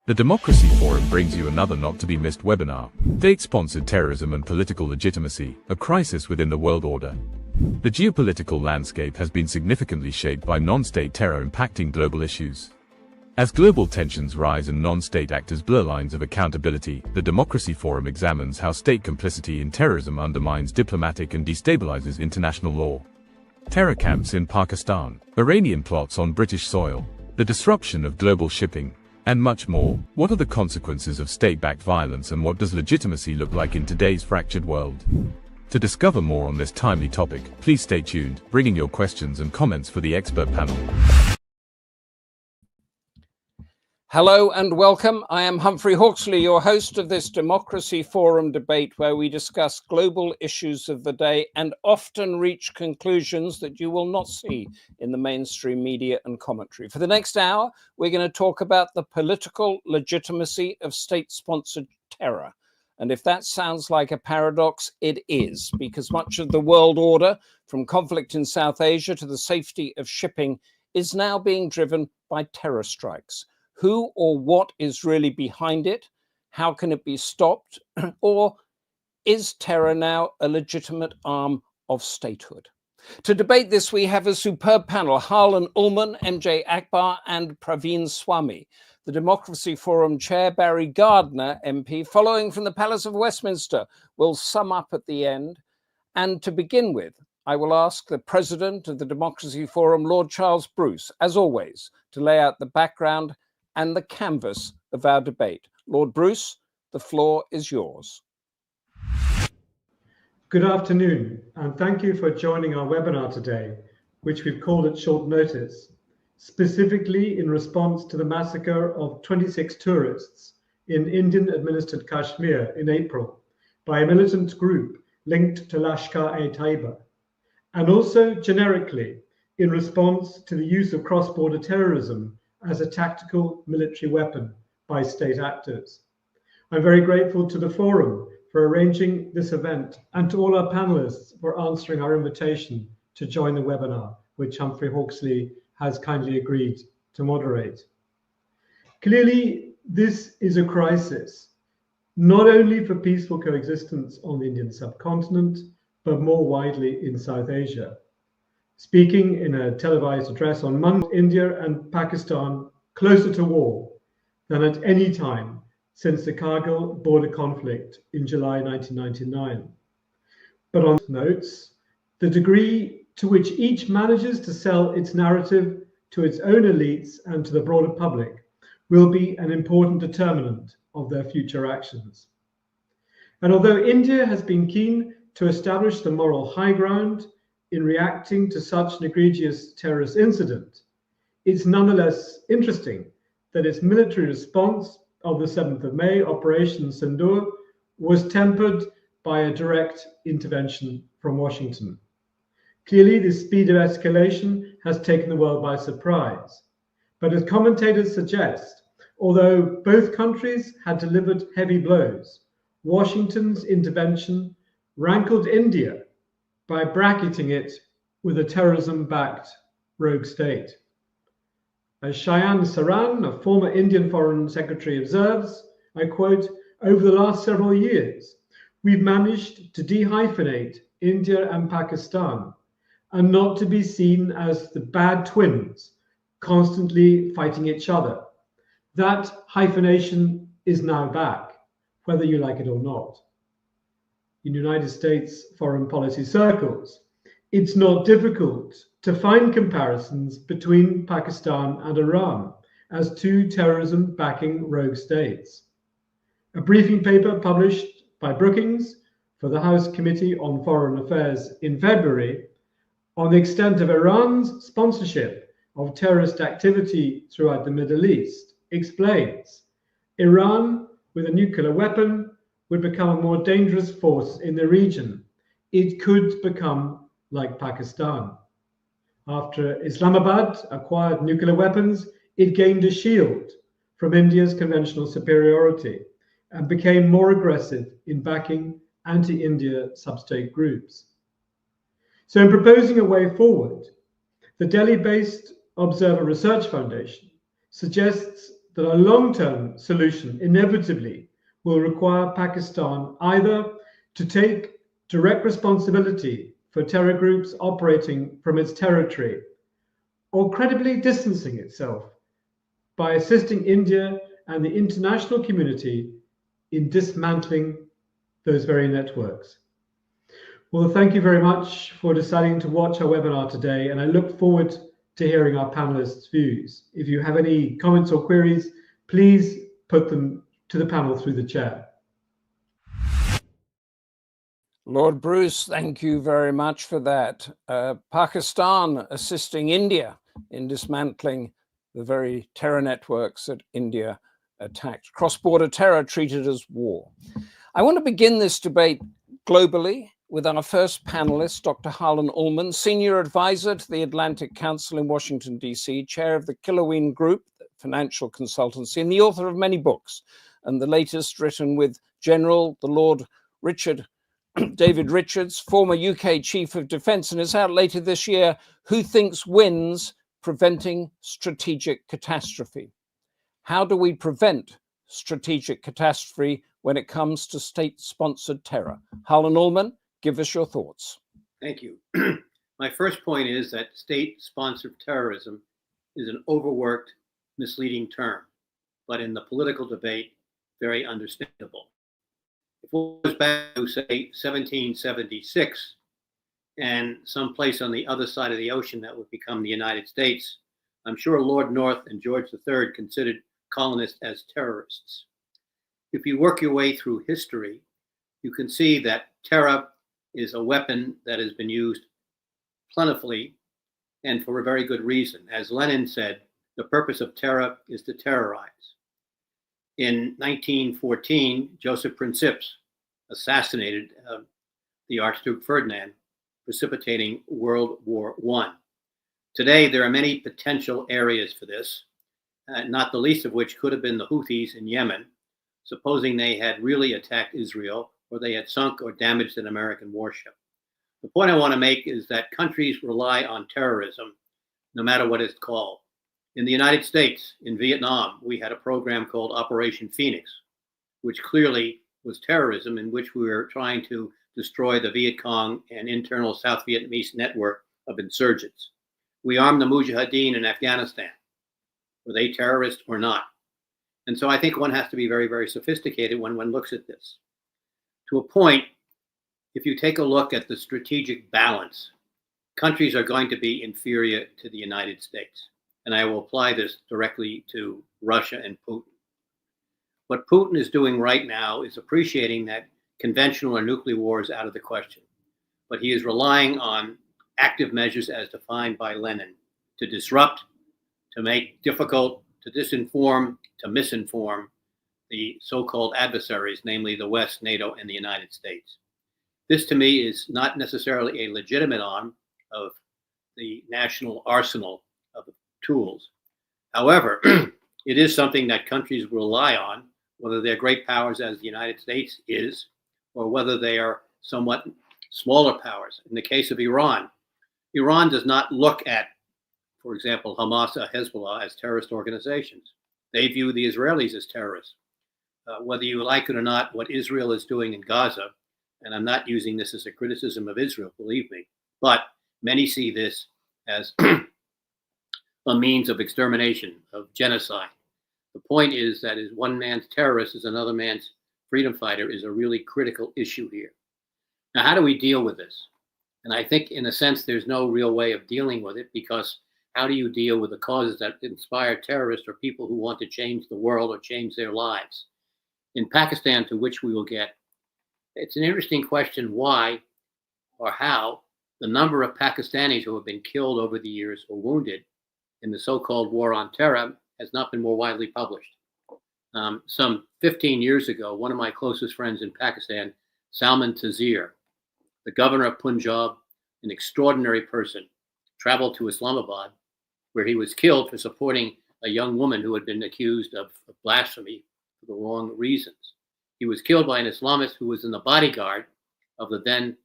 The Democracy Forum brings you another not-to-be-missed webinar, State-Sponsored Terrorism and Political Legitimacy, a Crisis Within the World Order. The geopolitical landscape has been significantly shaped by non-state terror impacting global issues. As global tensions rise and non-state actors blur lines of accountability, the Democracy Forum examines how state complicity in terrorism undermines diplomatic and destabilizes international law. Terror camps in Pakistan, Iranian plots on British soil, the disruption of global shipping, and much more. What are the consequences of state-backed violence and what does legitimacy look like in today's fractured world? To discover more on this timely topic, please stay tuned, bringing your questions and comments for the expert panel. Hello and welcome. I am Humphrey Hawksley, your host of this Democracy Forum debate where we discuss global issues of the day and often reach conclusions that you will not see in the mainstream media and commentary. For the next hour, we're going to talk about the political legitimacy of state-sponsored terror. And if that sounds like a paradox, it is, because much of the world order, from conflict in South Asia to the safety of shipping, is now being driven by terror strikes. Who or what is really behind it? How can it be stopped? Or is terror now a legitimate arm of statehood? To debate this, we have a superb panel: Harlen Olman, MJ Akbar, and Praveen Swamy. The Democracy Forum Chair Barry Gardner, MP, following from the Palace of Westminster, will sum up at the end. And to begin with, I will ask the President of the Democracy Forum, Lord Charles Bruce, as always, to lay out the background and the canvas of our debate. Lord Bruce, the floor is yours. Good afternoon, and thank you for joining our webinar today, which we've called at short notice, specifically in response to the massacre of 26 tourists in Indian-administered Kashmir in April by a militant group linked to Lashkar-e-Taiba, and also generically in response to the use of cross-border terrorism as a tactical military weapon by state actors. I'm very grateful to the Forum for arranging this event and to all our panelists for answering our invitation to join the webinar, which Humphrey Hawksley has kindly agreed to moderate. Clearly, this is a crisis, not only for peaceful coexistence on the Indian subcontinent, but more widely in South Asia. Speaking in a televised address on Monday, India and Pakistan closer to war than at any time since the Kargil border conflict in July 1999. But on notes, the degree to which each manages to sell its narrative to its own elites and to the broader public will be an important determinant of their future actions. And although India has been keen to establish the moral high ground in reacting to such an egregious terrorist incident, it's nonetheless interesting that its military response of the 7th of May, Operation Sindoor, was tempered by a direct intervention from Washington. Clearly, the speed of escalation has taken the world by surprise. But as commentators suggest, although both countries had delivered heavy blows, Washington's intervention rankled India by bracketing it with a terrorism-backed rogue state. As Shayan Saran, a former Indian Foreign Secretary, observes, I quote, "Over the last several years, we've managed to dehyphenate India and Pakistan and not to be seen as the bad twins constantly fighting each other. That hyphenation is now back, whether you like it or not." In United States foreign policy circles, it's not difficult to find comparisons between Pakistan and Iran as two terrorism-backing rogue states. A briefing paper published by Brookings for the House Committee on Foreign Affairs in February on the extent of Iran's sponsorship of terrorist activity throughout the Middle East explains Iran with a nuclear weapon would become a more dangerous force in the region. It could become like Pakistan. After Islamabad acquired nuclear weapons, it gained a shield from India's conventional superiority and became more aggressive in backing anti-India sub-state groups. So in proposing a way forward, the Delhi-based Observer Research Foundation suggests that a long-term solution inevitably will require Pakistan either to take direct responsibility for terror groups operating from its territory, or credibly distancing itself by assisting India and the international community in dismantling those very networks. Well, thank you very much for deciding to watch our webinar today, and I look forward to hearing our panelists' views. If you have any comments or queries, please put them to the panel through the chair. Lord Bruce, thank you very much for that. Pakistan assisting India in dismantling the very terror networks that India attacked. Cross-border terror treated as war. I want to begin this debate globally with our first panelist, Dr. Harlen Olman, Senior Advisor to the Atlantic Council in Washington, D.C., Chair of the Kiloween Group, financial consultancy, and the author of many books, and the latest written with General the Lord David Richards, former UK Chief of Defence, and it's out later this year, Who Thinks Wins? Preventing Strategic Catastrophe. How do we prevent strategic catastrophe when it comes to state-sponsored terror? Harlen Olman, give us your thoughts. Thank you. My first point is that state-sponsored terrorism is an overworked, misleading term, but in the political debate, very understandable. If it goes back to, say, 1776, and someplace on the other side of the ocean that would become the United States, I'm sure Lord North and George III considered colonists as terrorists. If you work your way through history, you can see that terror is a weapon that has been used plentifully and for a very good reason. As Lenin said, the purpose of terror is to terrorize. In 1914, Joseph Principes assassinated the Archduke Ferdinand, precipitating World War I. Today, there are many potential areas for this, not the least of which could have been the Houthis in Yemen, supposing they had really attacked Israel or they had sunk or damaged an American warship. The point I want to make is that countries rely on terrorism, no matter what it's called. In the United States, in Vietnam, we had a program called Operation Phoenix, which clearly was terrorism, in which we were trying to destroy the Viet Cong and internal South Vietnamese network of insurgents. We armed the Mujahideen in Afghanistan. Were they terrorists or not? And so I think one has to be very, very sophisticated when one looks at this. To a point, if you take a look at the strategic balance, countries are going to be inferior to the United States. And I will apply this directly to Russia and Putin. What Putin is doing right now is appreciating that conventional or nuclear war is out of the question. But he is relying on active measures as defined by Lenin to disrupt, to make difficult, to disinform, to misinform the so-called adversaries, namely the West, NATO, and the United States. This to me is not necessarily a legitimate arm of the national arsenal of tools. However, it is something that countries rely on, whether they're great powers as the United States is, or whether they are somewhat smaller powers. In the case of Iran, Iran does not look at, for example, Hamas or Hezbollah as terrorist organizations. They view the Israelis as terrorists. Whether you like it or not, what Israel is doing in Gaza, and I'm not using this as a criticism of Israel, believe me, but many see this as a means of extermination, of genocide. The point is that is one man's terrorist is another man's freedom fighter is a really critical issue here. Now, how do we deal with this? And I think in a sense, there's no real way of dealing with it, because how do you deal with the causes that inspire terrorists or people who want to change the world or change their lives? In Pakistan, to which we will get, it's an interesting question why or how the number of Pakistanis who have been killed over the years or wounded in the so-called war on terror has not been more widely published. Some 15 years ago, one of my closest friends in Pakistan, Salman Taseer, the governor of Punjab, an extraordinary person, traveled to Islamabad, where he was killed for supporting a young woman who had been accused of blasphemy for the wrong reasons. He was killed by an Islamist who was in the bodyguard of the then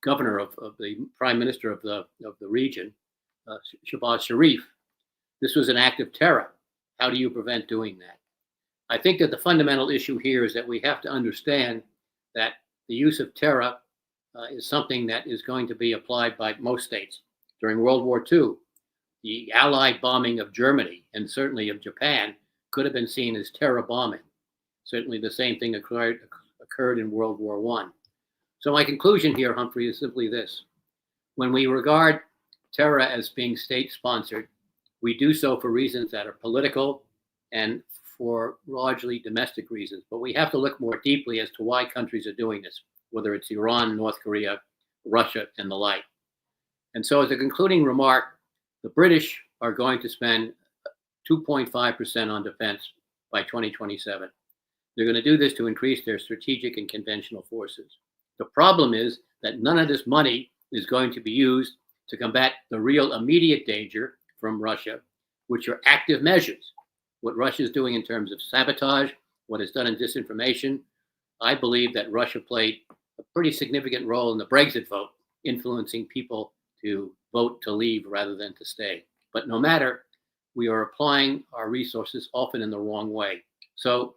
governor of the prime minister of the region, Shehbaz Sharif. This was an act of terror. How do you prevent doing that? I think that the fundamental issue here is that we have to understand that the use of terror is something that is going to be applied by most states. During World War II, the Allied bombing of Germany and certainly of Japan could have been seen as terror bombing. Certainly the same thing occurred in World War I. So my conclusion here, Humphrey, is simply this. When we regard terror as being state-sponsored, we do so for reasons that are political and for largely domestic reasons. But we have to look more deeply as to why countries are doing this, whether it's Iran, North Korea, Russia, and the like. And so as a concluding remark, the British are going to spend 2.5% on defense by 2027. They're going to do this to increase their strategic and conventional forces. The problem is that none of this money is going to be used to combat the real immediate danger from Russia, which are active measures. What Russia is doing in terms of sabotage, what is done in disinformation. I believe that Russia played a pretty significant role in the Brexit vote, influencing people to vote to leave rather than to stay. But no matter, we are applying our resources often in the wrong way. So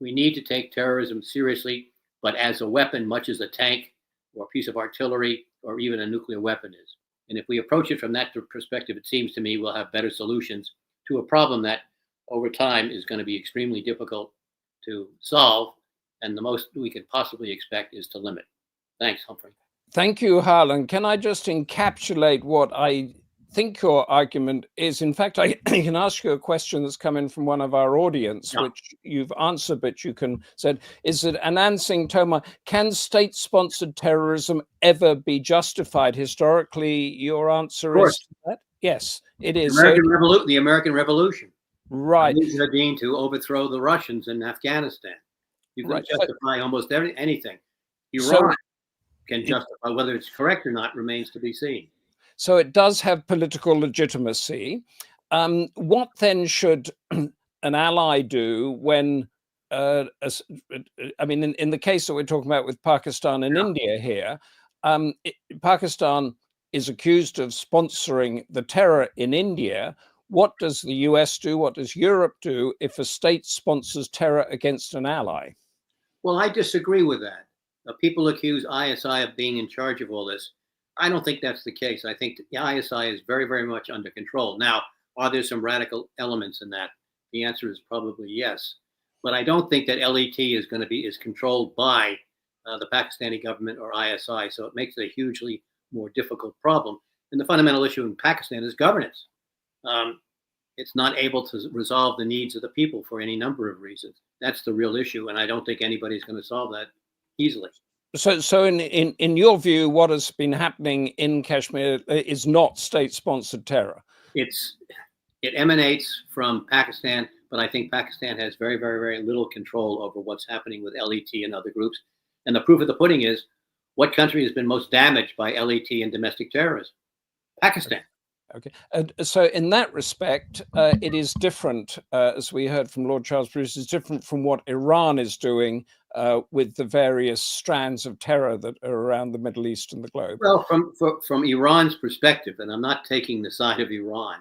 we need to take terrorism seriously, but as a weapon, much as a tank or a piece of artillery or even a nuclear weapon is. And if we approach it from that perspective, it seems to me we'll have better solutions to a problem that over time is going to be extremely difficult to solve. And the most we could possibly expect is to limit. Thanks, Humphrey. Thank you, Harlan. Can I just encapsulate what I think your argument is? In fact, I can ask you a question that's come in from one of our audience, which you've answered, but you can said, is it Anand Singh Tomar, can state-sponsored terrorism ever be justified? Historically, your answer is that? Yes, it is. The American Revolution. Right. Mujahideen to overthrow the Russians in Afghanistan. You can justify almost anything. Iran can justify. Whether it's correct or not remains to be seen. So it does have political legitimacy. What then should an ally do when, I mean, in the case that we're talking about with Pakistan and India here, Pakistan is accused of sponsoring the terror in India. What does the US do? What does Europe do if a state sponsors terror against an ally? Well, I disagree with that. People accuse ISI of being in charge of all this. I don't think that's the case. I think the ISI is very, very much under control. Now, are there some radical elements in that? The answer is probably yes. But I don't think that LET is controlled by the Pakistani government or ISI. So it makes it a hugely more difficult problem. And the fundamental issue in Pakistan is governance. It's not able to resolve the needs of the people for any number of reasons. That's the real issue. And I don't think anybody's going to solve that easily. So in your view, what has been happening in Kashmir is not state-sponsored terror? It emanates from Pakistan, but I think Pakistan has very, very, very little control over what's happening with LET and other groups. And the proof of the pudding is, what country has been most damaged by LET and domestic terrorism? Pakistan. Okay. So in that respect, it is different, as we heard from Lord Charles Bruce, is different from what Iran is doing with the various strands of terror that are around the Middle East and the globe. Well, from Iran's perspective, and I'm not taking the side of Iran,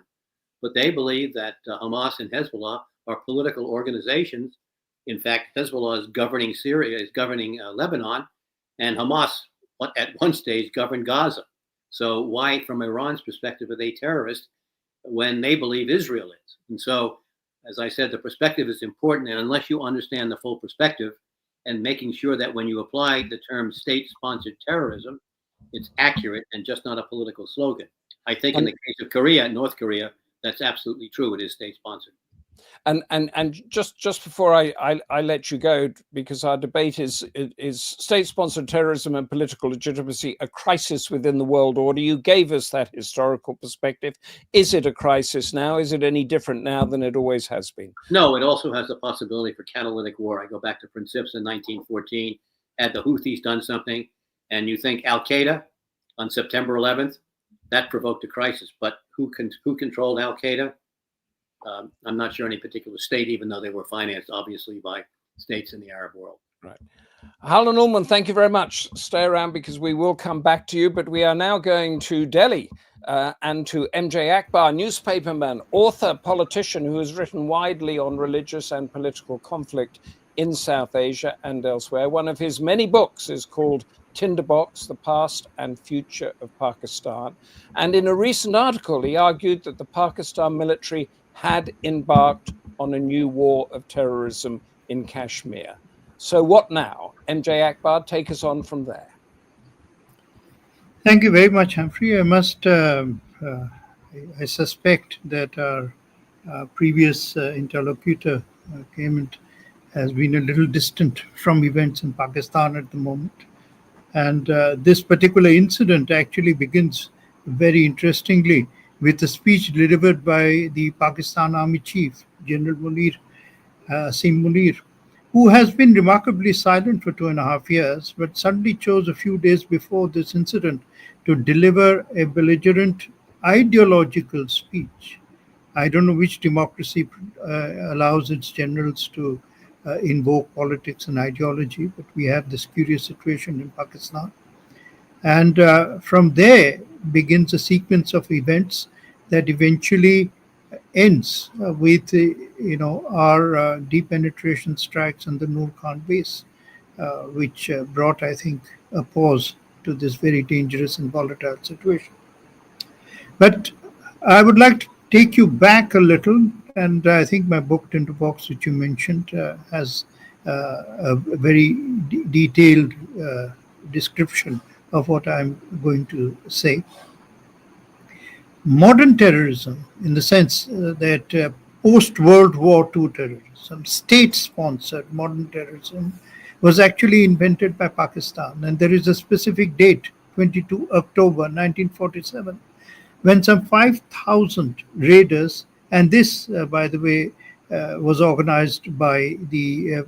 but they believe that Hamas and Hezbollah are political organizations. In fact, Hezbollah is governing Syria, is governing Lebanon, and Hamas at one stage governed Gaza. So why, from Iran's perspective, are they terrorists when they believe Israel is? And so, as I said, the perspective is important. And unless you understand the full perspective and making sure that when you apply the term state-sponsored terrorism, it's accurate and just not a political slogan. I think in the case of North Korea, that's absolutely true. It is state-sponsored. And just before I let you go, because our debate is state-sponsored terrorism and political legitimacy a crisis within the world order? You gave us that historical perspective. Is it a crisis now? Is it any different now than it always has been? No, it also has the possibility for catalytic war. I go back to Prince Sips in 1914. Had the Houthis done something, and you think Al-Qaeda on September 11th, that provoked a crisis. But who controlled Al-Qaeda? I'm not sure any particular state, even though they were financed, obviously, by states in the Arab world. Right. Harlen Olman, thank you very much. Stay around because we will come back to you, but we are now going to Delhi and to MJ Akbar, newspaperman, author, politician who has written widely on religious and political conflict in South Asia and elsewhere. One of his many books is called Tinderbox, The Past and Future of Pakistan. And in a recent article, he argued that the Pakistan military had embarked on a new war of terrorism in Kashmir. So what now? MJ Akbar, take us on from there. Thank you very much, Humphrey. I suspect that our previous interlocutor, Clement, has been a little distant from events in Pakistan at the moment. And this particular incident actually begins very interestingly with a speech delivered by the Pakistan Army Chief, General Asim Munir, who has been remarkably silent for 2.5 years, but suddenly chose a few days before this incident to deliver a belligerent ideological speech. I don't know which democracy allows its generals to invoke politics and ideology, but we have this curious situation in Pakistan. And from there begins a sequence of events that eventually ends with our deep penetration strikes on the Noor Khan base, which brought, I think, a pause to this very dangerous and volatile situation. But I would like to take you back a little, and I think my book Tinderbox, which you mentioned, has a very detailed description of what I'm going to say. Modern terrorism, in the sense that post-World War II terrorism, state-sponsored modern terrorism, was actually invented by Pakistan. And there is a specific date, 22 October 1947, when some 5,000 raiders, and this, by the way, was organized by the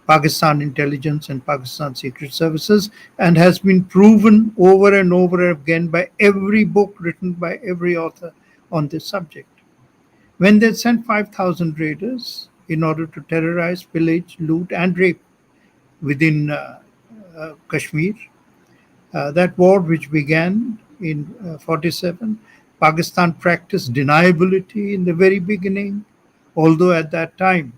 Pakistan intelligence and Pakistan secret services, and has been proven over and over again by every book written by every author on this subject. When they sent 5,000 raiders in order to terrorize, pillage, loot, and rape within Kashmir, that war, which began in 47, Pakistan practiced deniability in the very beginning, although at that time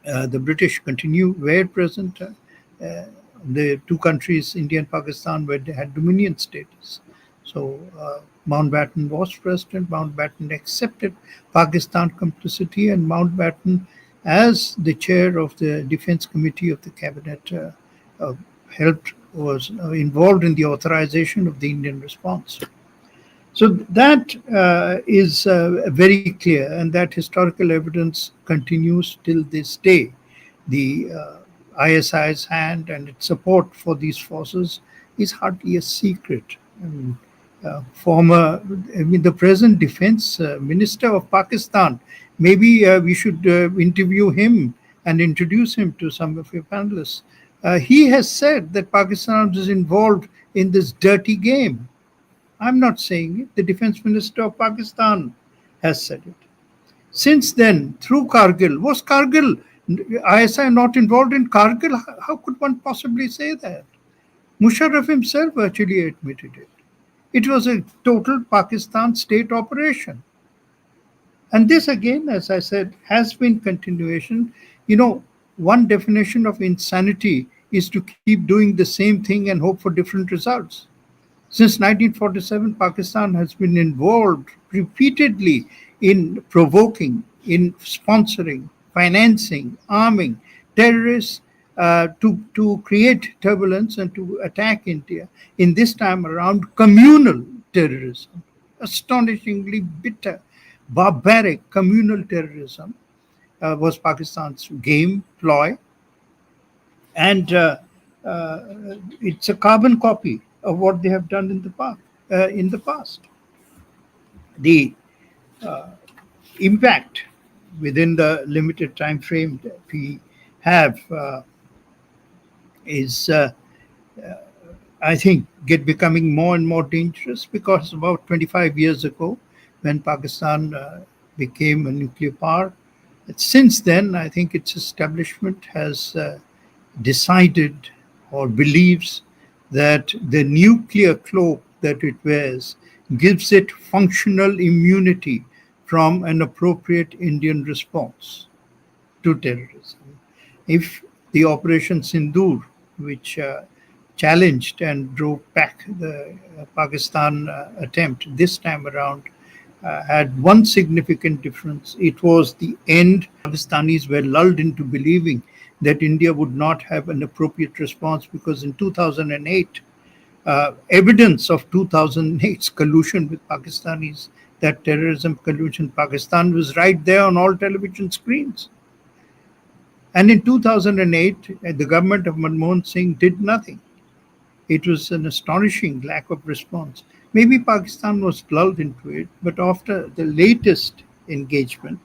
the British were present. The two countries, India and Pakistan, had dominion status. So Mountbatten was president. Mountbatten accepted Pakistan complicity, and Mountbatten, as the chair of the Defense Committee of the Cabinet, was involved in the authorization of the Indian response. So that is very clear, and that historical evidence continues till this day. The ISI's hand and its support for these forces is hardly a secret. The present defense minister of Pakistan, maybe we should interview him and introduce him to some of your panelists. He has said that Pakistan is involved in this dirty game. I'm not saying it. The defense minister of Pakistan has said it. Since then, through Kargil, was Kargil, ISI not involved in Kargil? How could one possibly say that? Musharraf himself actually admitted it. It was a total Pakistan state operation. And this again, as I said, has been continuation. One definition of insanity is to keep doing the same thing and hope for different results. Since 1947, Pakistan has been involved repeatedly in provoking, in sponsoring, financing, arming terrorists to create turbulence and to attack India. In this time around, communal terrorism, astonishingly bitter, barbaric communal terrorism was Pakistan's game, ploy. And it's a carbon copy of what they have done in the past. The impact within the limited time frame that we have is, I think, becoming more and more dangerous, because about 25 years ago, when Pakistan became a nuclear power, Since then, I think its establishment has decided or believes that the nuclear cloak that it wears gives it functional immunity from an appropriate Indian response to terrorism. If the Operation Sindoor, which challenged and drove back the Pakistan attempt this time around, had one significant difference. It was the end. Pakistanis were lulled into believing that India would not have an appropriate response because in 2008, evidence of 2008's collusion with Pakistanis, that terrorism collusion, Pakistan was right there on all television screens. And in 2008, the government of Manmohan Singh did nothing. It was an astonishing lack of response. Maybe Pakistan was lulled into it, but after the latest engagement,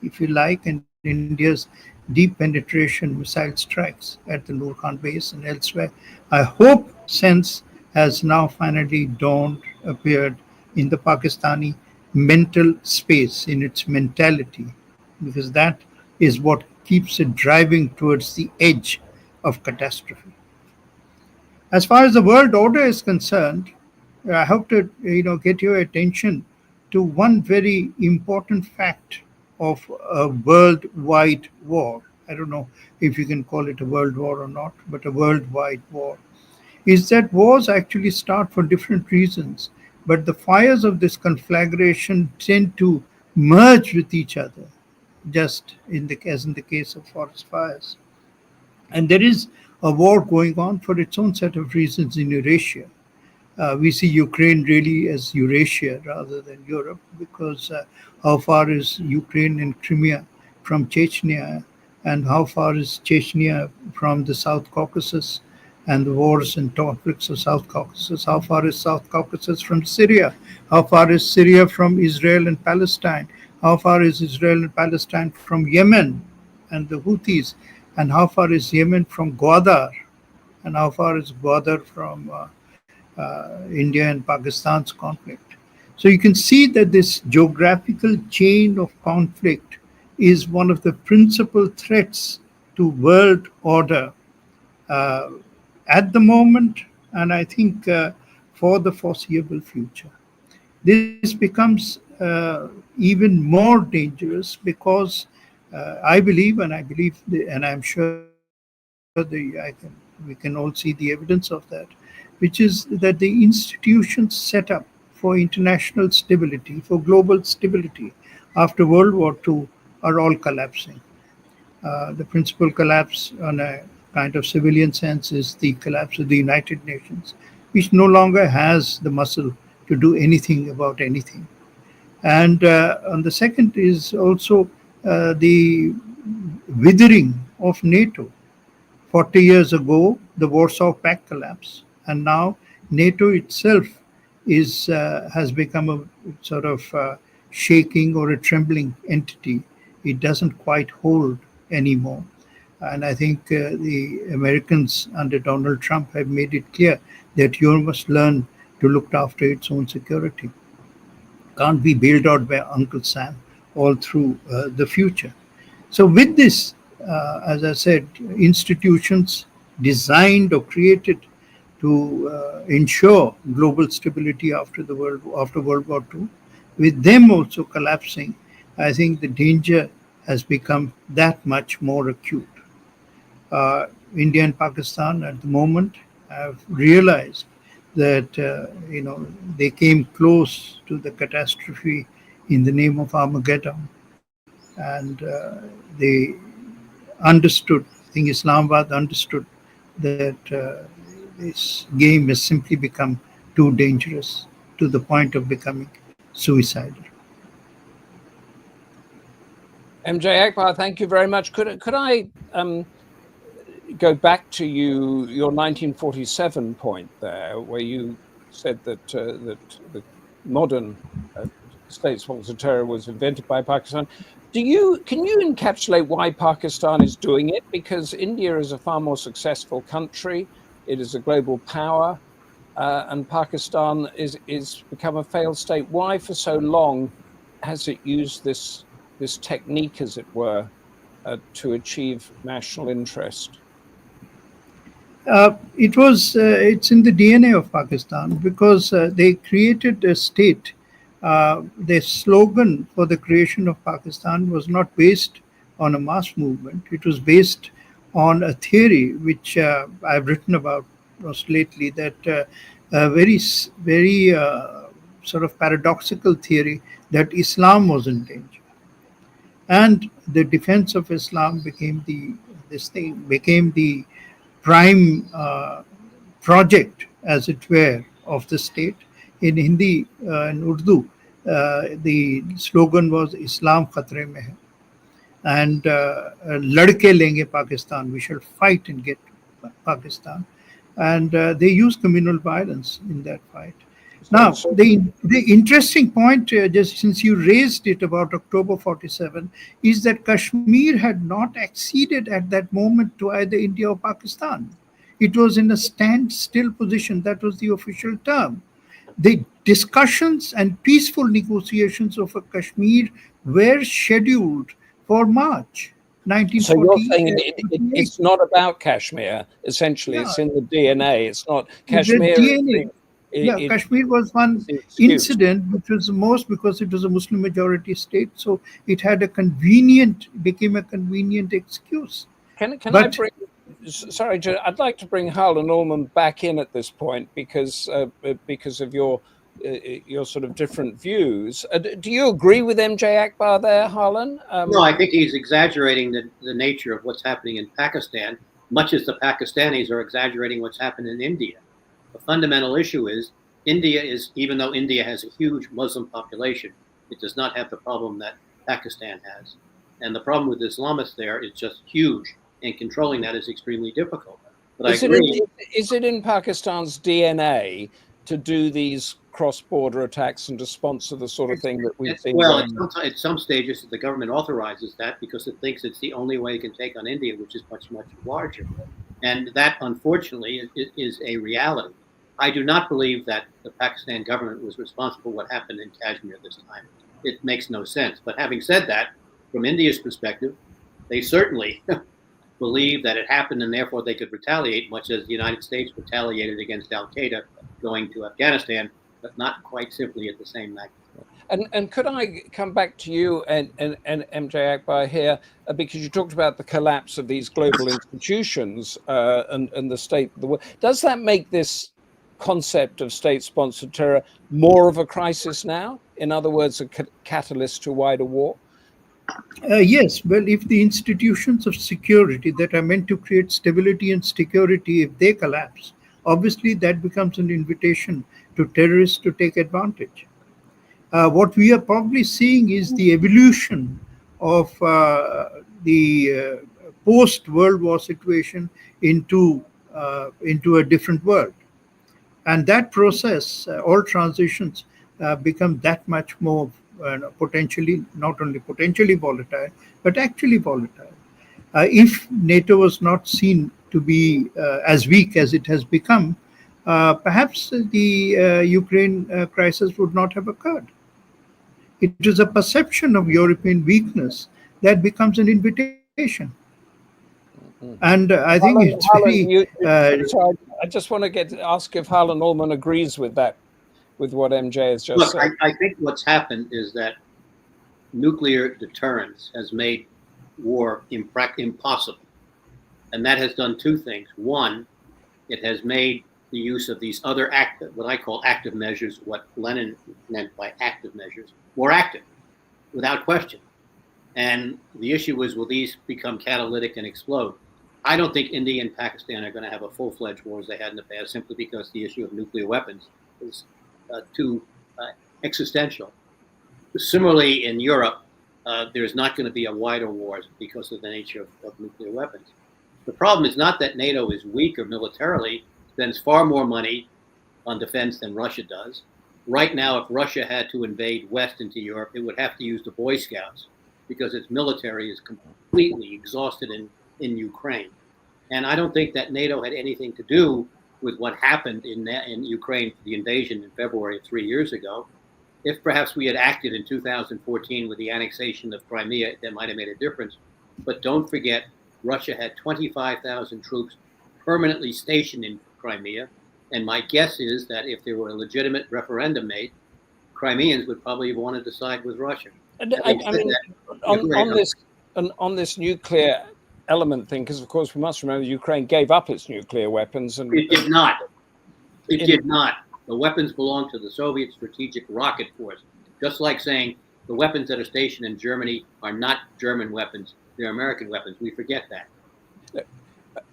if you like, and India's deep penetration missile strikes at the Noor Khan base and elsewhere, I hope sense has now finally dawned, appeared in the Pakistani mental space, in its mentality, because that is what keeps it driving towards the edge of catastrophe. As far as the world order is concerned, I hope to get your attention to one very important fact of a worldwide war. I don't know if you can call it a world war or not, but a worldwide war is that wars actually start for different reasons, but the fires of this conflagration tend to merge with each other, just as in the case of forest fires. And there is a war going on for its own set of reasons in Eurasia. We see Ukraine really as Eurasia rather than Europe, because how far is Ukraine and Crimea from Chechnya, and how far is Chechnya from the South Caucasus and the wars and conflicts of South Caucasus? How far is South Caucasus from Syria? How far is Syria from Israel and Palestine? How far is Israel and Palestine from Yemen and the Houthis? And how far is Yemen from Gwadar? And how far is Gwadar from India and Pakistan's conflict? So you can see that this geographical chain of conflict is one of the principal threats to world order at the moment, and I think for the foreseeable future. This becomes even more dangerous because I believe, and I'm sure we can all see the evidence of that, which is that the institutions set up for international stability, for global stability after World War II are all collapsing. The principal collapse on a kind of civilian sense is the collapse of the United Nations, which no longer has the muscle to do anything about anything. And on the second is also the withering of NATO. 40 years ago, the Warsaw Pact collapsed, and now NATO itself has become a sort of shaking or a trembling entity. It doesn't quite hold anymore. And I think the Americans under Donald Trump have made it clear that Europe must learn to look after its own security. Can't be bailed out by Uncle Sam all through the future. So with this, as I said, institutions designed or created to ensure global stability after World War II, with them also collapsing, I think the danger has become that much more acute. India and Pakistan at the moment have realized that they came close to the catastrophe in the name of Armageddon, and they understood. I think Islamabad understood that this game has simply become too dangerous to the point of becoming suicidal. MJ Akbar, thank you very much. Could I go back to your 1947 point there, where you said that that the modern state-sponsored terror was invented by Pakistan? Can you encapsulate why Pakistan is doing it? Because India is a far more successful country. It is a global power, and Pakistan is become a failed state. Why, for so long, has it used this this technique, as it were, to achieve national interest? It's in the DNA of Pakistan because they created a state. Their slogan for the creation of Pakistan was not based on a mass movement. It was based on a theory which I've written about most lately, that a very sort of paradoxical theory that Islam was in danger, and the defense of Islam became the prime project, as it were, of the state. In Hindi and Urdu, the slogan was Islam Khatre Mein Hai, and Ladke Lenge Pakistan, we shall fight and get Pakistan. And they used communal violence in that fight. Now, the interesting point, just since you raised it about October 47, is that Kashmir had not acceded at that moment to either India or Pakistan. It was in a standstill position. That was the official term. The discussions and peaceful negotiations over Kashmir were scheduled for March 1948. So you're saying it's not about Kashmir, essentially. Yeah. It's in the DNA. It's not Kashmir. The DNA. Kashmir was one incident which was the most, because it was a Muslim majority state, so it had became a convenient excuse. I'd like to bring Harlen Olman back in at this point because of your sort of different views. Do you agree with MJ Akbar there, Harlan? No, I think he's exaggerating the nature of what's happening in Pakistan, much as the Pakistanis are exaggerating what's happened in India. The fundamental issue is even though India has a huge Muslim population, it does not have the problem that Pakistan has. And the problem with Islamists there is just huge, and controlling that is extremely difficult. But is it in Pakistan's DNA to do these cross-border attacks and to sponsor the sort of thing that we've seen? Well, at some stages, the government authorizes that because it thinks it's the only way it can take on India, which is much, much larger. And that, unfortunately, is a reality. I do not believe that the Pakistan government was responsible for what happened in Kashmir this time. It makes no sense. But having said that, from India's perspective, they certainly believe that it happened and therefore they could retaliate, much as the United States retaliated against Al-Qaeda going to Afghanistan, but not quite simply at the same magnitude. And could I come back to you and MJ Akbar here, because you talked about the collapse of these global institutions and the state of the world. Does that make this concept of state-sponsored terror more of a crisis now? In other words, a catalyst to wider war? Yes. Well, if the institutions of security that are meant to create stability and security, if they collapse, obviously that becomes an invitation to terrorists to take advantage. What we are probably seeing is the evolution of the post-World War situation into a different world. And that process, all transitions become that much more potentially, not only potentially volatile, but actually volatile. If NATO was not seen to be as weak as it has become, perhaps the Ukraine crisis would not have occurred. It is a perception of European weakness that becomes an invitation. And I think it's very... I just want to ask if Harlen Olman agrees with that, with what MJ has just said. I think what's happened is that nuclear deterrence has made war impossible. And that has done two things. One, it has made the use of these other what I call active measures, what Lenin meant by active measures, more active, without question. And the issue is, will these become catalytic and explode? I don't think India and Pakistan are going to have a full-fledged war as they had in the past, simply because the issue of nuclear weapons is too existential. Similarly, in Europe, there's not going to be a wider war because of the nature of nuclear weapons. The problem is not that NATO is weak or militarily spends far more money on defense than Russia does. Right now, if Russia had to invade west into Europe, it would have to use the Boy Scouts because its military is completely exhausted in Ukraine. And I don't think that NATO had anything to do with what happened in Ukraine, the invasion in February of 3 years ago. if perhaps we had acted in 2014 with the annexation of Crimea, that might have made a difference. But don't forget, Russia had 25,000 troops permanently stationed in Crimea. And my guess is that if there were a legitimate referendum made, Crimeans would probably want to side with Russia. On this nuclear element thing, because of course we must remember Ukraine gave up its nuclear weapons, and it did not. It did not. The weapons belong to the Soviet Strategic Rocket Force. Just like saying the weapons that are stationed in Germany are not German weapons; they're American weapons. We forget that.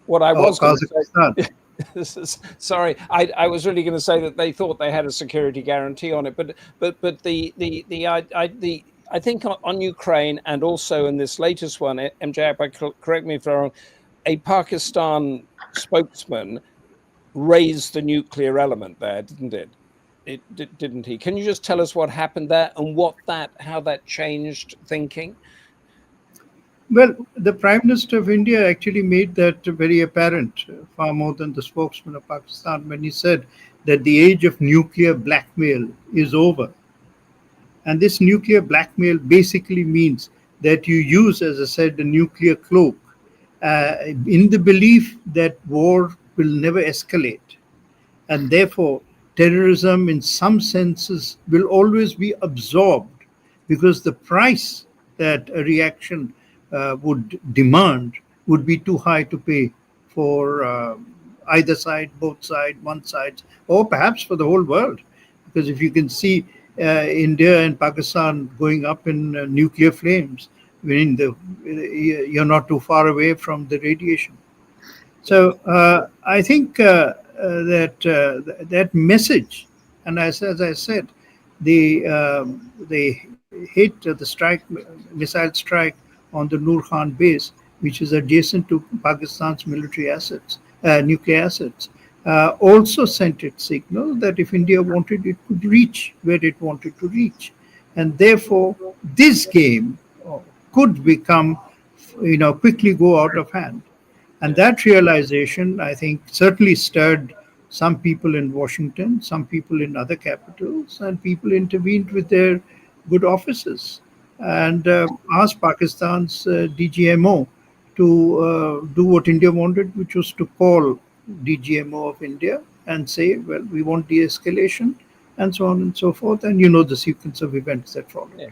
What I was going to say, sorry, I was really going to say that they thought they had a security guarantee on it, but I think on Ukraine, and also in this latest one, MJ, correct me if I'm wrong, a Pakistan spokesman raised the nuclear element there, didn't it? Didn't he? Can you just tell us what happened there and how that changed thinking? Well, the Prime Minister of India actually made that very apparent, far more than the spokesman of Pakistan, when he said that the age of nuclear blackmail is over. And this nuclear blackmail basically means that you use, as I said, the nuclear cloak in the belief that war will never escalate. And therefore, terrorism in some senses will always be absorbed, because the price that a reaction would demand would be too high to pay for either side, both sides, one side, or perhaps for the whole world. Because if you can see India and Pakistan going up in nuclear flames, you're not too far away from the radiation. So I think that message, and as I said, they hit the missile strike on the Noor Khan base, which is adjacent to Pakistan's military assets, nuclear assets. Also sent its signal that if India wanted, it could reach where it wanted to reach. And therefore, this game could become, quickly go out of hand. And that realization, I think, certainly stirred some people in Washington, some people in other capitals, and people intervened with their good offices and asked Pakistan's DGMO to do what India wanted, which was to call DGMO of India and say, well, we want de-escalation, and so on and so forth. And you know the sequence of events that followed. Yeah.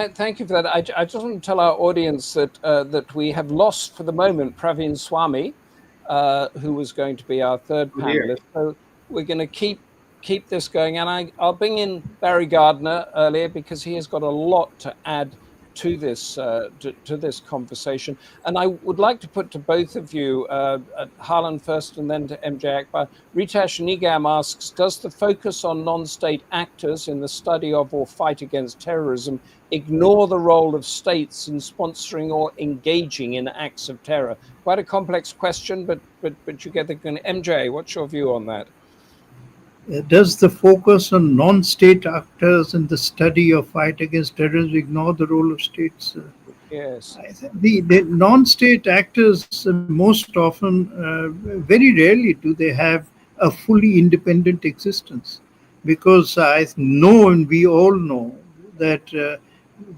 Thank you for that. I just want to tell our audience that we have lost for the moment Praveen Swami, who was going to be our third panelist. So we're going to keep this going, and I'll bring in Barry Gardner earlier because he has got a lot to add to this conversation. And I would like to put to both of you, Harlan first and then to MJ Akbar. Ritesh Nigam asks, does the focus on non-state actors in the study of or fight against terrorism ignore the role of states in sponsoring or engaging in acts of terror? Quite a complex question, but you get the MJ, what's your view on that? Does the focus on non-state actors in the study of fight against terrorism ignore the role of states? Yes. The non-state actors most often, very rarely do they have a fully independent existence, because I know, and we all know, that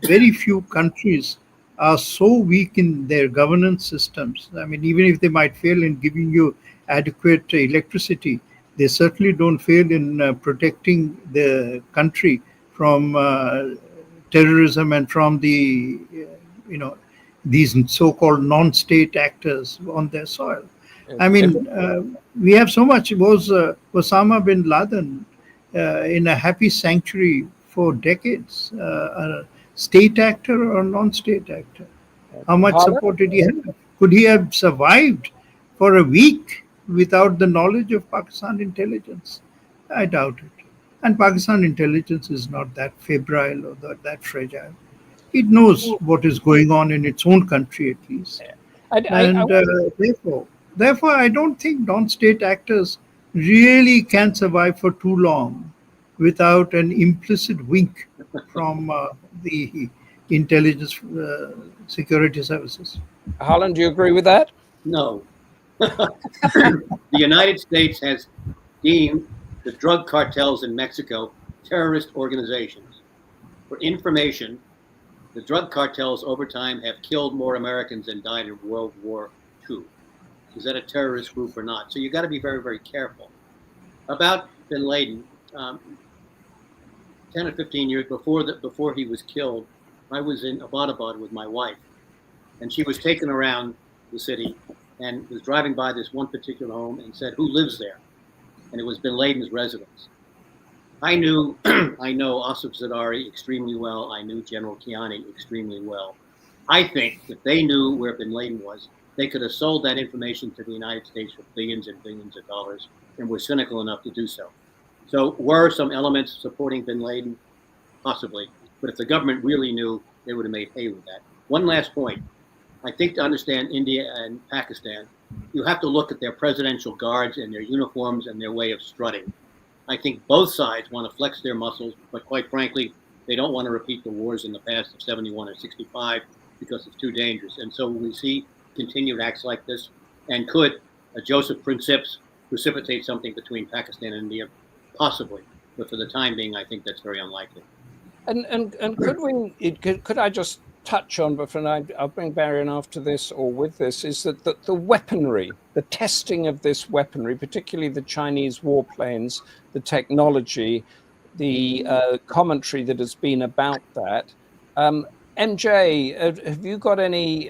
very few countries are so weak in their governance systems. I mean, even if they might fail in giving you adequate electricity, they certainly don't fail in protecting the country from terrorism and from the, these so-called non-state actors on their soil. I mean, we have so much. Was Osama bin Laden in a happy sanctuary for decades? A state actor or non-state actor? How much support did he have? Could he have survived for a week without the knowledge of Pakistan intelligence? I doubt it. And Pakistan intelligence is not that febrile or that fragile. It knows what is going on in its own country, at least. Therefore, I don't think non-state actors really can survive for too long without an implicit wink from the intelligence security services. Harlan, do you agree with that? No. The United States has deemed the drug cartels in Mexico terrorist organizations. For information, the drug cartels over time have killed more Americans than died in World War II. Is that a terrorist group or not? So you got to be very, very careful. About bin Laden, 10 or 15 years before he was killed, I was in Abbottabad with my wife, and she was taken around the city and was driving by this one particular home and said, "Who lives there?" And it was bin Laden's residence. I know Asif Zardari extremely well. I knew General Kiani extremely well. I think if they knew where bin Laden was, they could have sold that information to the United States for billions and billions of dollars, and were cynical enough to do so. So were some elements supporting bin Laden? Possibly. But if the government really knew, they would have made hay with that. One last point. I think to understand India and Pakistan, you have to look at their presidential guards and their uniforms and their way of strutting. I think both sides want to flex their muscles, but quite frankly, they don't want to repeat the wars in the past of 71 or 65 because it's too dangerous. And so we see continued acts like this, and could Joseph Princeps precipitate something between Pakistan and India? Possibly, but for the time being, I think that's very unlikely. And could I just touch on, but I'll bring Barry in after this or with this, is that the weaponry, the testing of this weaponry, particularly the Chinese warplanes, the technology, the commentary that has been about that. MJ, have you got any,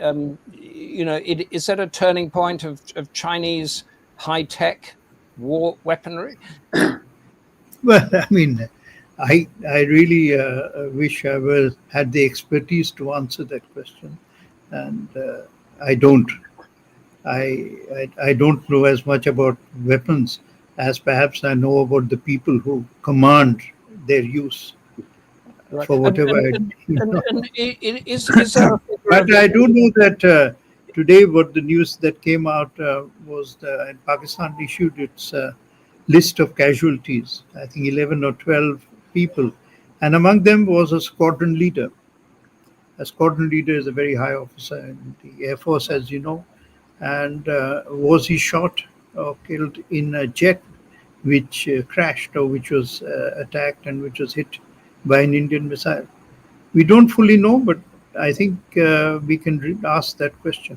is that a turning point of Chinese high-tech war weaponry? Well, I mean, I really wish I had the expertise to answer that question, and I don't. I don't know as much about weapons as perhaps I know about the people who command their use. Right. For whatever But I do know that today what the news that came out was that Pakistan issued its list of casualties, I think 11 or 12 people, and among them was a squadron leader. A squadron leader is a very high officer in the Air Force, as you know, and was he shot or killed in a jet which crashed or which was attacked and which was hit by an Indian missile? We don't fully know, but I think we can ask that question.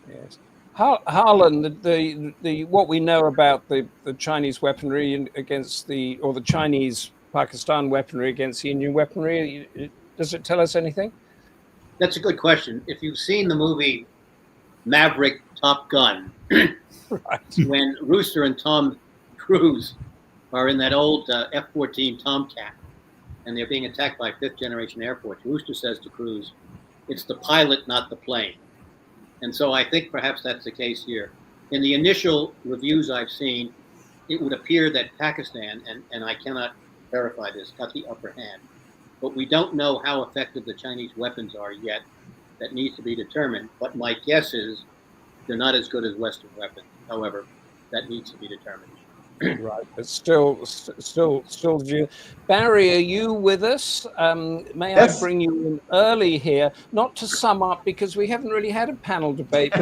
Yes. Harlan, the what we know about the Chinese weaponry against the Chinese Pakistan weaponry against the Indian weaponry, does it tell us anything? That's a good question. If you've seen the movie Maverick, Top Gun, right, when Rooster and Tom Cruise are in that old F-14 Tomcat, and they're being attacked by fifth-generation Air Force, Rooster says to Cruise, "It's the pilot, not the plane." And so I think perhaps that's the case here. In the initial reviews I've seen, it would appear that Pakistan, and I cannot verify this, got the upper hand. But we don't know how effective the Chinese weapons are yet. That needs to be determined. But my guess is they're not as good as Western weapons. However, that needs to be determined. Right, but still. Barry, are you with us? May yes. I bring you in early here, not to sum up because we haven't really had a panel debate,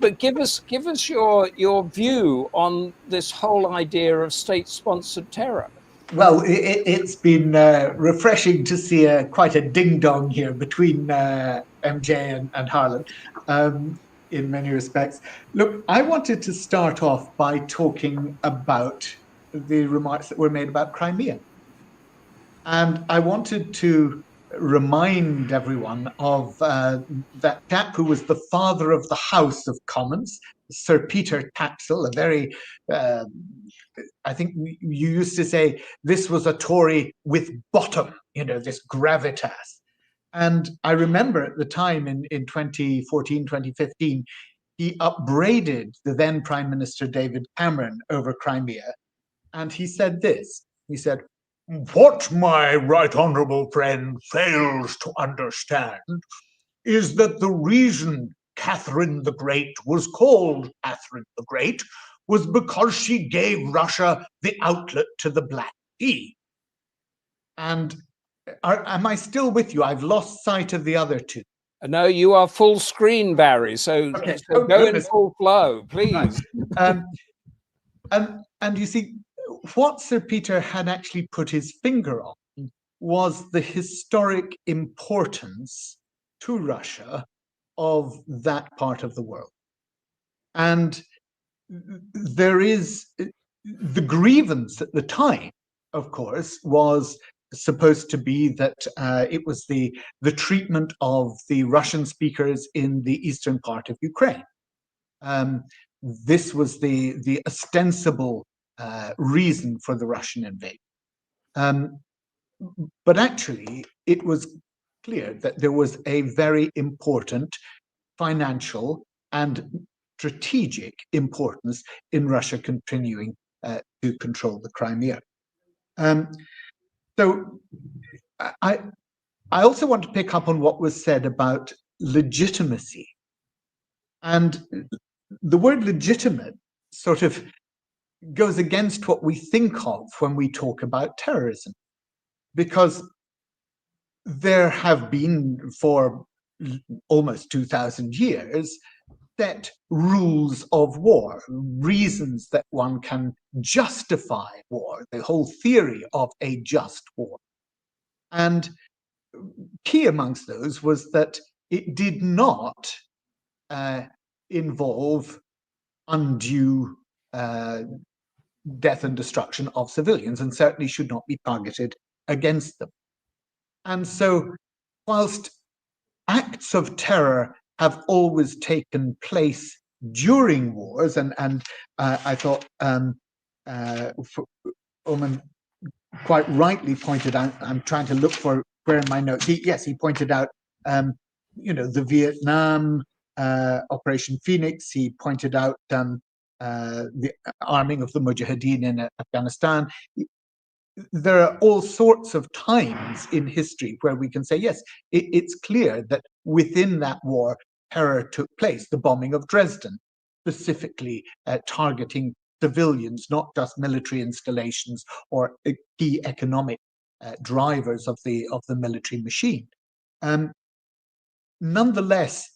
but give us your view on this whole idea of state-sponsored terror. Well, it's been refreshing to see quite a ding-dong here between MJ and Harlan. In many respects. Look, I wanted to start off by talking about the remarks that were made about Crimea. And I wanted to remind everyone of that chap who was the father of the House of Commons, Sir Peter Tatchell, a very, I think you used to say, this was a Tory with bottom, this gravitas. And I remember at the time in 2014, 2015, he upbraided the then Prime Minister David Cameron over Crimea. And he said this, he said, "What my right honourable friend fails to understand is that the reason Catherine the Great was called Catherine the Great was because she gave Russia the outlet to the Black Sea." And am I still with you? I've lost sight of the other two. No, you are full screen, Barry. So, okay. So go in full flow, please. Right. And you see, what Sir Peter had actually put his finger on was the historic importance to Russia of that part of the world. And there is the grievance at the time, of course, was supposed to be that it was the treatment of the Russian speakers in the eastern part of Ukraine. This was the ostensible reason for the Russian invasion. But actually, it was clear that there was a very important financial and strategic importance in Russia continuing to control the Crimea. So I also want to pick up on what was said about legitimacy. And the word legitimate sort of goes against what we think of when we talk about terrorism, because there have been for almost 2,000 years set rules of war, reasons that one can justify war, the whole theory of a just war. And key amongst those was that it did not involve undue death and destruction of civilians, and certainly should not be targeted against them. And so, whilst acts of terror have always taken place during wars, and I thought Ullman quite rightly pointed out, I'm trying to look for where in my notes, he pointed out, the Vietnam, Operation Phoenix, he pointed out the arming of the Mujahideen in Afghanistan. There are all sorts of times in history where we can say, yes, it's clear that within that war, terror took place. The bombing of Dresden, specifically targeting civilians, not just military installations or key economic drivers of the military machine. Nonetheless,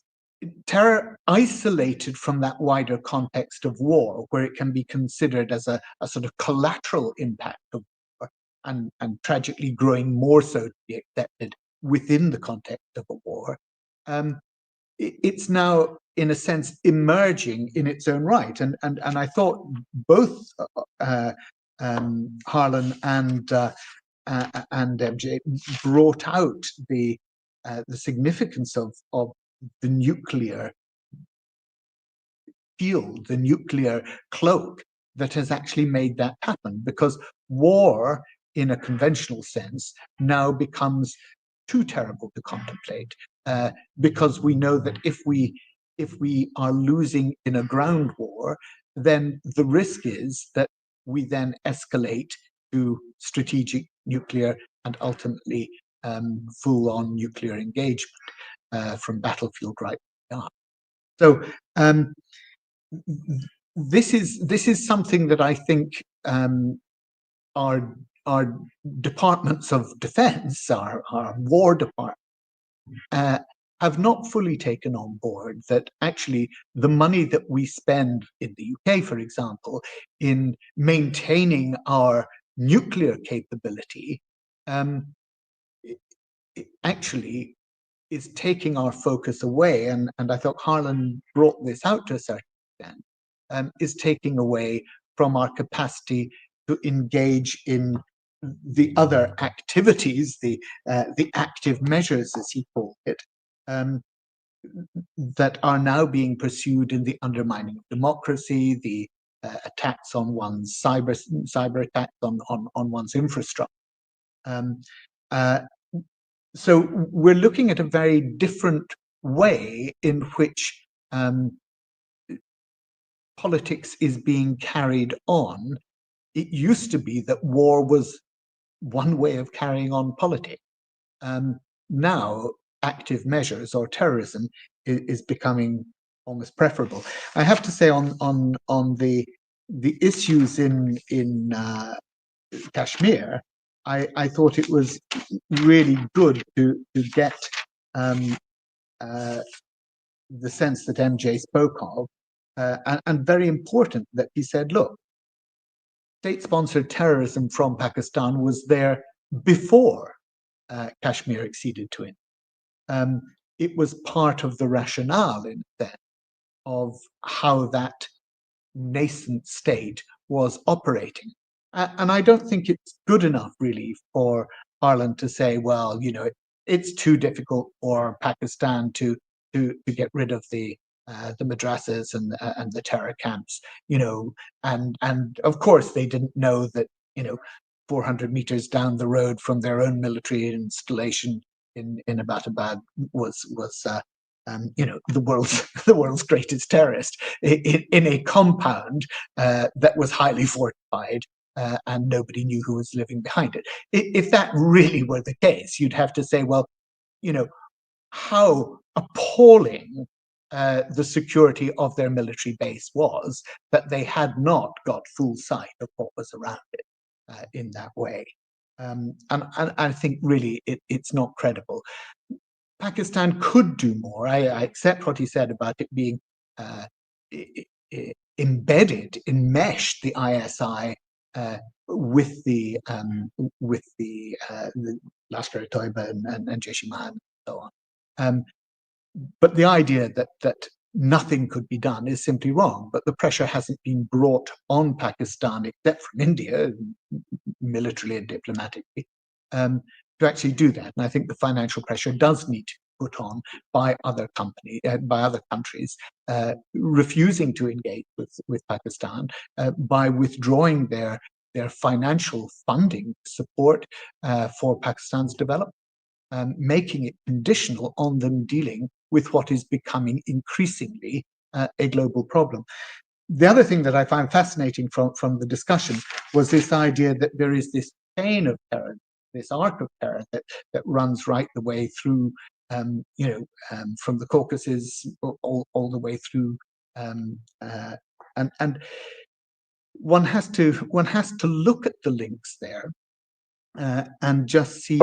terror isolated from that wider context of war, where it can be considered as a sort of collateral impact of war, and tragically growing more so to be accepted within the context of a war, it's now, in a sense, emerging in its own right. And I thought both Harlan and MJ brought out the significance of the nuclear field, the nuclear cloak that has actually made that happen, because war in a conventional sense now becomes too terrible to contemplate, because we know that if we are losing in a ground war, then the risk is that we then escalate to strategic nuclear and ultimately full-on nuclear engagement from battlefield right now. So this is something that I think our departments of defense, our war department, have not fully taken on board, that actually the money that we spend in the UK, for example, in maintaining our nuclear capability, it actually is taking our focus away, and I thought Harlan brought this out to a certain extent, is taking away from our capacity to engage in the other activities, the active measures, as he called it, that are now being pursued in the undermining of democracy, the attacks on one's cyber attacks on one's infrastructure. So we're looking at a very different way in which politics is being carried on. It used to be that war was one way of carrying on politics. Now, active measures or terrorism is becoming almost preferable. I have to say, on the issues in Kashmir, I thought it was really good to get the sense that MJ spoke of, and very important that he said, look, state-sponsored terrorism from Pakistan was there before Kashmir acceded to it. It was part of the rationale in then of how that nascent state was operating. And I don't think it's good enough, really, for Harlan to say, well, it's too difficult for Pakistan to get rid of the madrasas and the terror camps, and of course they didn't know that 400 meters down the road from their own military installation in Abbottabad was the world's greatest terrorist in a compound that was highly fortified, and nobody knew who was living behind it. If that really were the case, you'd have to say, well, how appalling the security of their military base was, that they had not got full sight of what was around it in that way. And I think really it's not credible. Pakistan could do more. I accept what he said about it being embedded, enmeshed, the ISI with the Lashkar-e-Taiba and Jaish-e-Mohammed and so on. But the idea that nothing could be done is simply wrong. But the pressure hasn't been brought on Pakistan, except from India, militarily and diplomatically, to actually do that. And I think the financial pressure does need to be put on by other countries, refusing to engage with Pakistan, by withdrawing their financial funding support for Pakistan's development, making it conditional on them dealing with what is becoming increasingly a global problem. The other thing that I found fascinating from the discussion was this idea that there is this chain of terror, this arc of terror that runs right the way through, from the Caucasus all the way through, and one has to look at the links there and just see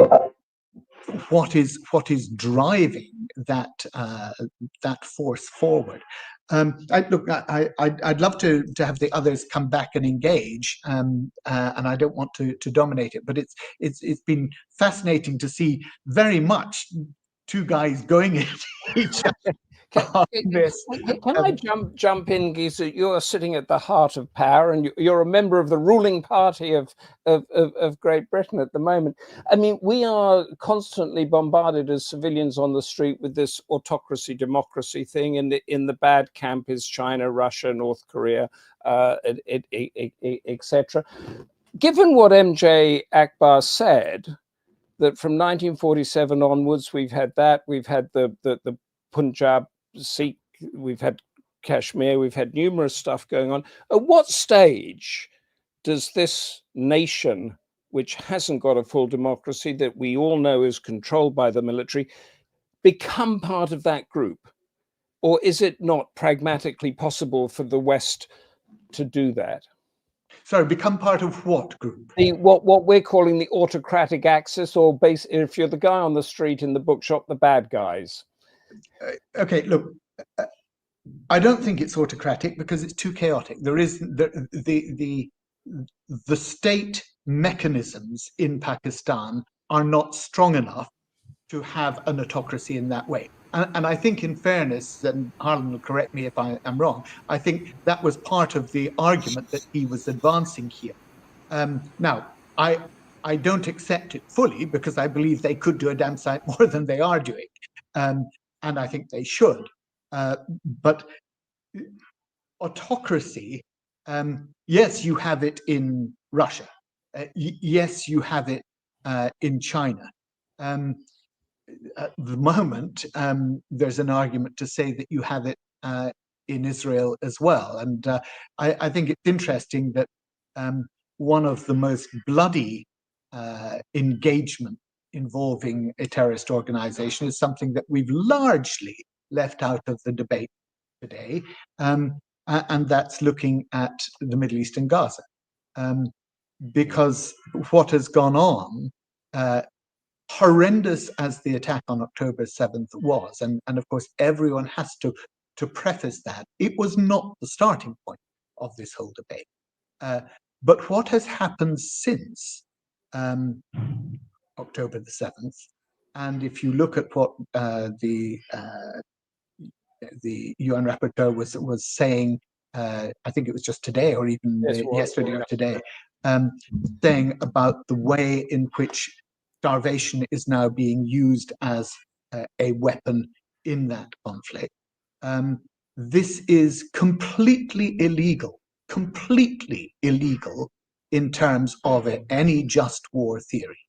what is driving that force forward. I'd love to have the others come back and engage, and I don't want to dominate it, but it's been fascinating to see very much two guys going at each other. Can I jump in, Giza? You're sitting at the heart of power, and you're a member of the ruling party of Great Britain at the moment. I mean, we are constantly bombarded as civilians on the street with this autocracy, democracy thing, and in the bad camp is China, Russia, North Korea, etc. Given what MJ Akbar said, that from 1947 onwards, we've had the Punjab Sikh, we've had Kashmir, we've had numerous stuff going on. At what stage does this nation, which hasn't got a full democracy, that we all know is controlled by the military, become part of that group? Or is it not pragmatically possible for the West to do that? Sorry, become part of what group? What we're calling the autocratic axis, or if you're the guy on the street in the bookshop, the bad guys. Okay, look, I don't think it's autocratic because it's too chaotic. There is the state mechanisms in Pakistan are not strong enough to have an autocracy in that way. And I think, in fairness, and Harlan will correct me if I am wrong, I think that was part of the argument that he was advancing here. Now, I don't accept it fully because I believe they could do a damn sight more than they are doing. And I think they should. But autocracy, yes, you have it in Russia. Yes, you have it in China. At the moment, there's an argument to say that you have it in Israel as well. And I think it's interesting that one of the most bloody engagement involving a terrorist organization is something that we've largely left out of the debate today, and that's looking at the Middle East and Gaza. Because what has gone on, horrendous as the attack on October 7th was, and of course everyone has to preface that, it was not the starting point of this whole debate. But what has happened since October the 7th. And if you look at what the UN rapporteur was saying, I think it was just today or even yesterday or today, saying about the way in which starvation is now being used as a weapon in that conflict. This is completely illegal in terms of any just war theory.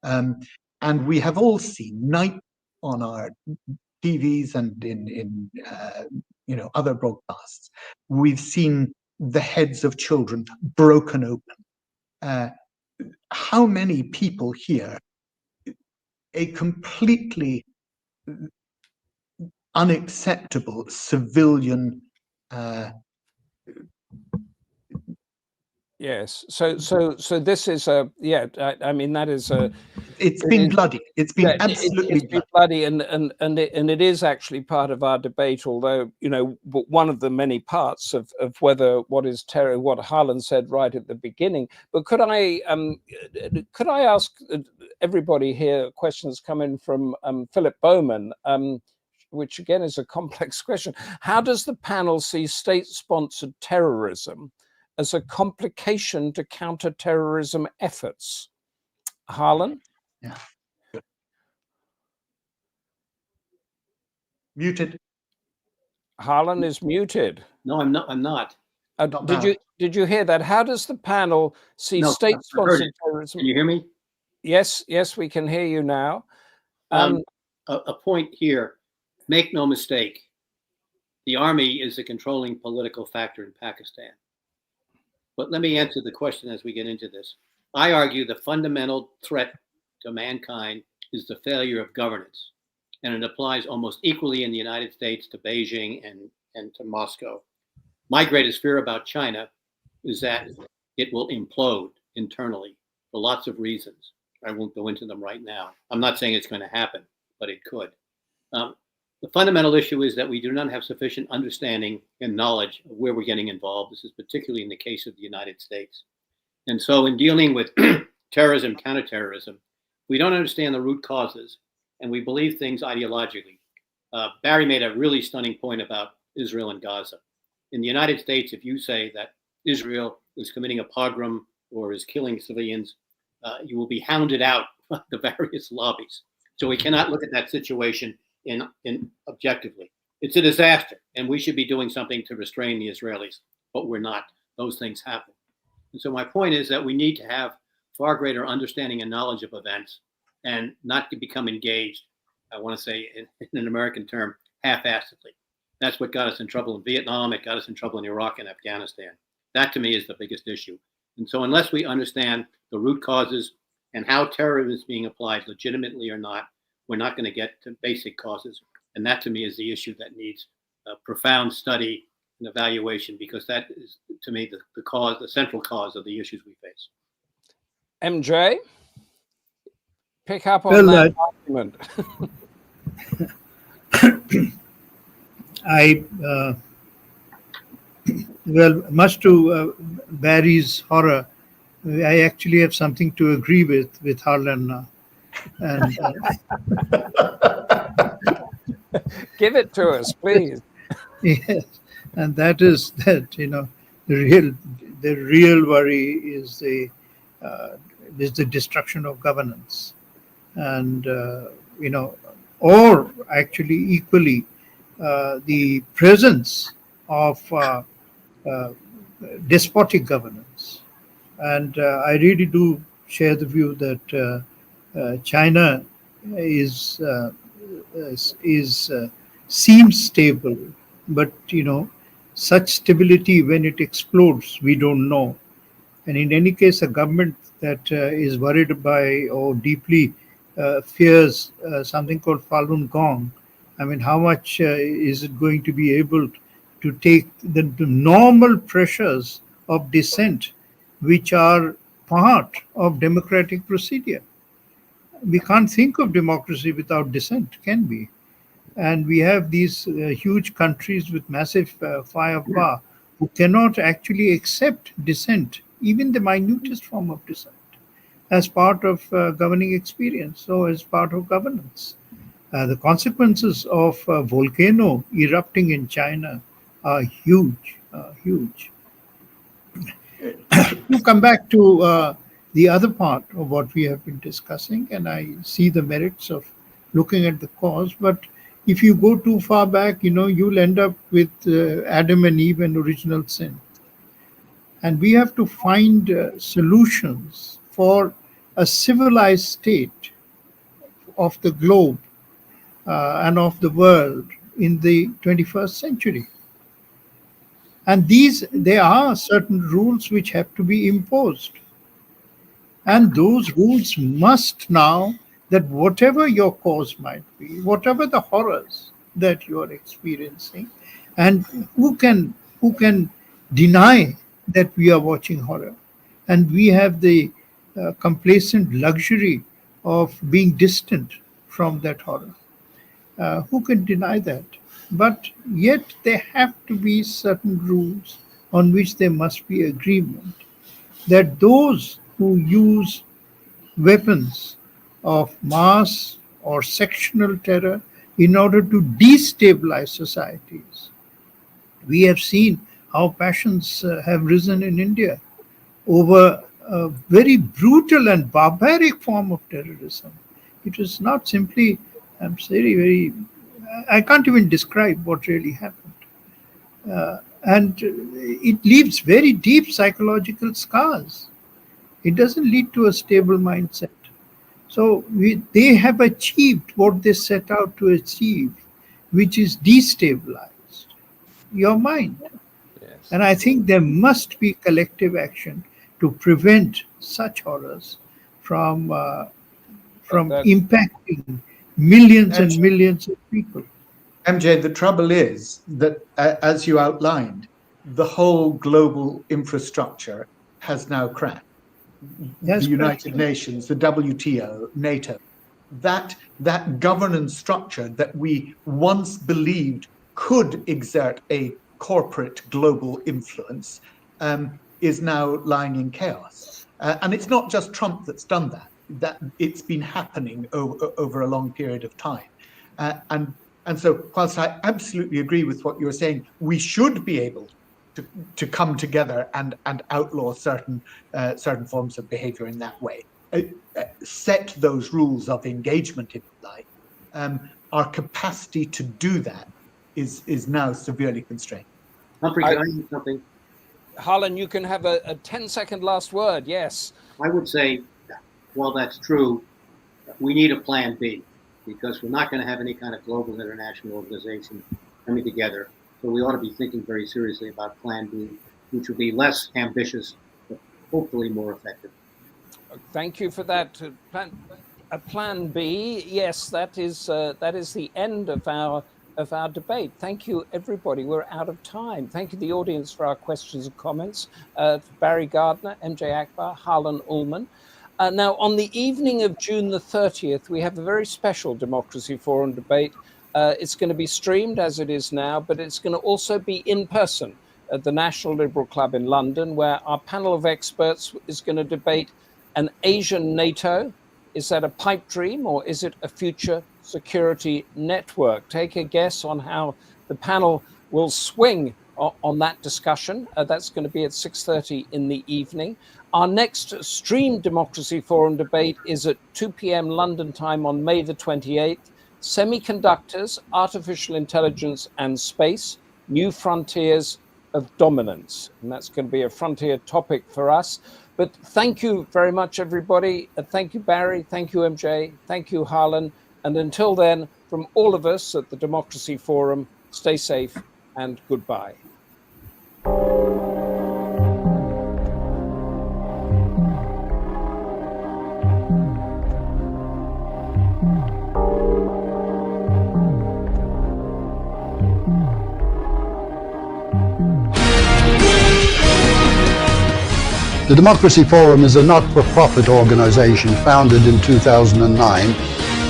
And we have all seen night on our TVs and in other broadcasts, we've seen the heads of children broken open. How many people here, a completely unacceptable civilian Yes. So this is I mean, that is a. It's been bloody. It's been absolutely bloody, and it is actually part of our debate. Although one of the many parts of whether what is terror, what Harlan said right at the beginning. But could I ask everybody here questions coming from Philip Bowman, which again is a complex question. How does the panel see state-sponsored terrorism as a complication to counter-terrorism efforts? Harlan? Yeah. Muted. Harlan is muted. No, I'm not. Did you hear that? How does the panel see state-sponsored terrorism? Can you hear me? Yes, we can hear you now. A point here. Make no mistake. The army is a controlling political factor in Pakistan. But let me answer the question as we get into this. I argue the fundamental threat to mankind is the failure of governance. And it applies almost equally in the United States to Beijing and to Moscow. My greatest fear about China is that it will implode internally for lots of reasons. I won't go into them right now. I'm not saying it's going to happen, but it could. The fundamental issue is that we do not have sufficient understanding and knowledge of where we're getting involved. This is particularly in the case of the United States. And so in dealing with terrorism, counterterrorism, we don't understand the root causes and we believe things ideologically. Barry made a really stunning point about Israel and Gaza. In the United States, if you say that Israel is committing a pogrom or is killing civilians, you will be hounded out by the various lobbies. So we cannot look at that situation in objectively. It's a disaster, and we should be doing something to restrain the Israelis, but we're not. Those things happen. And so my point is that we need to have far greater understanding and knowledge of events and not to become engaged, I want to say in an American term, half-assedly. That's what got us in trouble in Vietnam. It got us in trouble in Iraq and Afghanistan. That to me is the biggest issue. And so unless we understand the root causes and how terrorism is being applied legitimately or not, we're not going to get to basic causes. And that to me is the issue that needs profound study and evaluation, because that is to me the cause, the central cause of the issues we face. MJ, pick up on that argument. Much to Barry's horror, I actually have something to agree with Harlan. And give it to us, please. Yes, and that is that the real worry is the destruction of governance, and or actually equally the presence of despotic governance. And I really do share the view that China seems stable, but such stability, when it explodes, we don't know. And in any case, a government that is worried by or deeply fears something called Falun Gong, I mean, how much is it going to be able to take the normal pressures of dissent, which are part of democratic procedure? We can't think of democracy without dissent, can we? And we have these huge countries with massive firepower who cannot actually accept dissent, even the minutest form of dissent. as part of governing experience or as part of governance. The consequences of a volcano erupting in China are huge, huge. To come back to the other part of what we have been discussing, and I see the merits of looking at the cause, but if you go too far back, you'll end up with Adam and Eve and original sin. And we have to find solutions for a civilized state of the globe and of the world in the 21st century. And there are certain rules which have to be imposed. And those rules must now, that whatever your cause might be, whatever the horrors that you are experiencing, and who can deny that we are watching horror? And we have the complacent luxury of being distant from that horror. Who can deny that? But yet there have to be certain rules on which there must be agreement, that those who use weapons of mass or sectional terror in order to destabilize societies. We have seen how passions have risen in India over a very brutal and barbaric form of terrorism. It was not simply, I can't even describe what really happened. And it leaves very deep psychological scars. It doesn't lead to a stable mindset. So they have achieved what they set out to achieve, which is destabilized your mind. Yes. And I think there must be collective action to prevent such horrors from impacting millions and millions of people. MJ, the trouble is that, as you outlined, the whole global infrastructure has now cracked. The United Nations, the WTO, NATO, that governance structure that we once believed could exert a corporate global influence is now lying in chaos. And it's not just Trump that's done that it's been happening over a long period of time. And so whilst I absolutely agree with what you're saying, we should be able to come together and outlaw certain forms of behavior in that way, set those rules of engagement, if you like. Our capacity to do that is now severely constrained. Humphrey, can I say something? Harlan, you can have a 10-second last word. Yes. I would say, well, that's true. We need a plan B, because we're not going to have any kind of global international organization coming together. So we ought to be thinking very seriously about Plan B, which will be less ambitious, but hopefully more effective. Thank you for that. Plan B, yes, that is the end of our debate. Thank you, everybody. We're out of time. Thank you, the audience, for our questions and comments. Barry Gardner, MJ Akbar, Harlen Olman. Now, on the evening of June the 30th, we have a very special Democracy Forum debate. It's going to be streamed as it is now, but it's going to also be in person at the National Liberal Club in London, where our panel of experts is going to debate an Asian NATO. Is that a pipe dream, or is it a future security network? Take a guess on how the panel will swing on that discussion. That's going to be at 6:30 in the evening. Our next streamed Democracy Forum debate is at 2 p.m. London time on May the 28th. Semiconductors, artificial intelligence and space, new frontiers of dominance. And that's going to be a frontier topic for us. But thank you very much, everybody. Thank you, Barry. Thank you, MJ. Thank you, Harlan. And until then, from all of us at the Democracy Forum, stay safe and goodbye. The Democracy Forum is a not-for-profit organization founded in 2009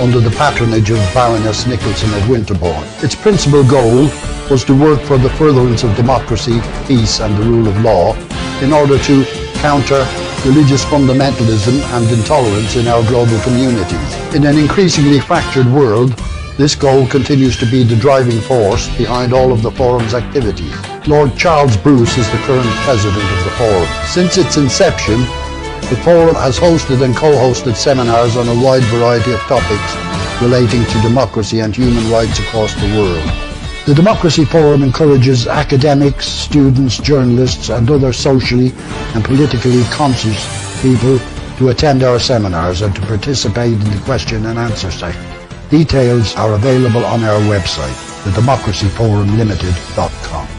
under the patronage of Baroness Nicholson of Winterbourne. Its principal goal was to work for the furtherance of democracy, peace and the rule of law in order to counter religious fundamentalism and intolerance in our global communities. In an increasingly fractured world, this goal continues to be the driving force behind all of the forum's activities. Lord Charles Bruce is the current president of the forum. Since its inception, the forum has hosted and co-hosted seminars on a wide variety of topics relating to democracy and human rights across the world. The Democracy Forum encourages academics, students, journalists, and other socially and politically conscious people to attend our seminars and to participate in the question and answer session. Details are available on our website, thedemocracyforumlimited.com.